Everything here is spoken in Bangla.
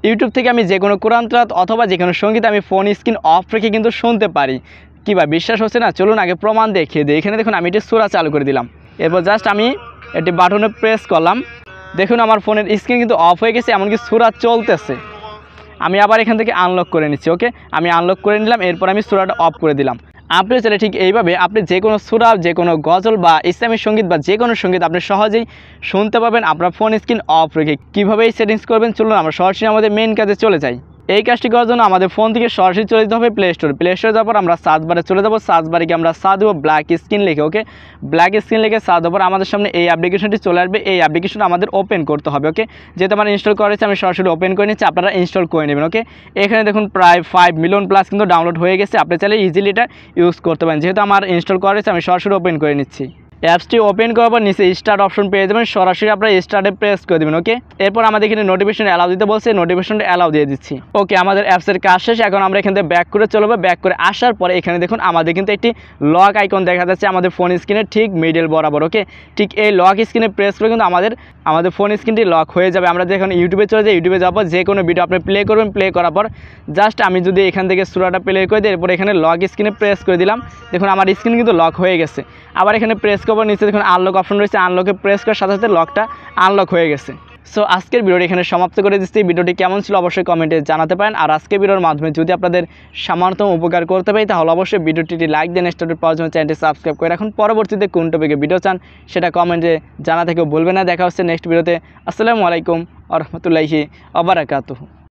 ইউটিউব থেকে আমি যে কোনো কোরআন তেলাওয়াত অথবা যে কোনো সঙ্গীত আমি ফোন স্ক্রিন অফ রেখে কিন্তু শুনতে পারি। কী ভাই বিশ্বাস হচ্ছে না? চলুন আগে প্রমাণ দেখিয়ে দিই। এখানে দেখুন আমি একটি সূরা চালু করে দিলাম, এরপর জাস্ট আমি একটি বাটনে প্রেস করলাম, দেখুন আমার ফোনের স্ক্রিন কিন্তু অফ হয়ে গেছে, এমনকি সূরা চলতেছে। আমি আবার এখান থেকে আনলক করে নিচ্ছি। ওকে, আমি আনলক করে নিলাম, এরপর আমি সূরাটা অফ করে দিলাম। আপনি চাইলে ঠিক এইভাবে আপনি যে কোনো সূরা, যে কোনো গজল বা ইসলামিক সঙ্গীত বা যে কোনো সঙ্গীত আপনি সহজেই শুনতে পাবেন আপনার ফোন স্ক্রিন অফ রেখে। কীভাবে এই সেটিংস করবেন চলুন আমরা সরাসরি আমাদের মেইন কাজে চলে যাই। এই কাজটি করার জন্য আমাদের ফোন থেকে সরাসরি চলে যেতে হবে প্লে স্টোরে। প্লে স্টোরে যাওয়ার পর আমরা সার্চ বারে চলে যাবো। সার্চ বারে গিয়ে আমরা সার্চ দেবো ব্ল্যাক স্ক্রিন লিখে। ওকে, ব্ল্যাক স্ক্রিন লিখে সার্চ দেওয়ার পর আমাদের সামনে এই অ্যাপ্লিকেশনটি চলে আসবে। এই অ্যাপ্লিকেশনটা আমাদের ওপেন করতে হবে। ওকে, যেহেতু আমার ইনস্টল করেছে আমি সরাসরি ওপেন করে নিচ্ছি, আপনারা ইনস্টল করে নেবেন। ওকে, এখানে দেখুন প্রায় 5 মিলিয়ন প্লাস কিন্তু ডাউনলোড হয়ে গেছে। আপনি চাইলে ইজিলি এটা ইউজ করতে পারেন। যেহেতু আমার ইনস্টল করেছে আমি সরাসরি ওপেন করে নিচ্ছি। অ্যাপসটি ওপেন করার পর নিচে স্টার্ট অপশন পেয়ে যাবেন, সরাসরি আপনারা স্টার্টে প্রেস করে দেবেন। ওকে, এরপর আমাদের এখানে নোটিফিকেশন অ্যালাউ দিতে বলছে, নোটিফিকেশনটা অ্যালাউ দিয়ে দিচ্ছি। ওকে, আমাদের অ্যাপসের কাজ শেষ। এখন আমরা এখান থেকে ব্যাক করে চলবো। ব্যাক করে আসার পরে এখানে দেখুন আমাদের কিন্তু একটি লক আইকন দেখা যাচ্ছে আমাদের ফোন স্ক্রিনের ঠিক মিডল বরাবর। ওকে, ঠিক এই লক স্ক্রিনে প্রেস করে কিন্তু আমাদের ফোন স্ক্রিনটি লক হয়ে যাবে। আমরা যখন ইউটিউবে চলে যাই, ইউটিউবে যাওয়ার পর যে কোনো ভিডিও আপনি প্লে করবেন, প্লে করার পর জাস্ট আমি যদি এখান থেকে সূরাটা প্লে করে দিই, এরপর এখানে লক স্ক্রিনে প্রেস করে দিলাম, দেখুন আমার স্ক্রিন কিন্তু লক হয়ে গেছে। আবার এখানে প্রেস করবো, নিচে দেখুন আনলক অপশন রয়েছে, আনলকে প্রেস করার সাথে সাথে লকটা আনলক হয়ে গেছে। সো আজকের ভিডিওটি এখানে সমাপ্ত করে দিচ্ছি। ভিডিওটি কেমন ছিল অবশ্যই কমেন্টে জানাতে পারেন। আর আজকের ভিডিওর মাধ্যমে যদি আপনাদের সামান্যতম উপকার করতে পারি তাহলে অবশ্যই ভিডিওটি লাইক দেন, স্টার্ট পাওয়ার জন্য চ্যানেলটি সাবস্ক্রাইব করে রাখুন। পরবর্তীতে কোন টপিকে ভিডিও চান সেটা কমেন্টে জানা থেকেও বলবেন না। দেখা হচ্ছে নেক্সট ভিডিওতে। আসসালামু আলাইকুম ওয়া রাহমাতুল্লাহি ওয়া বারাকাতুহু।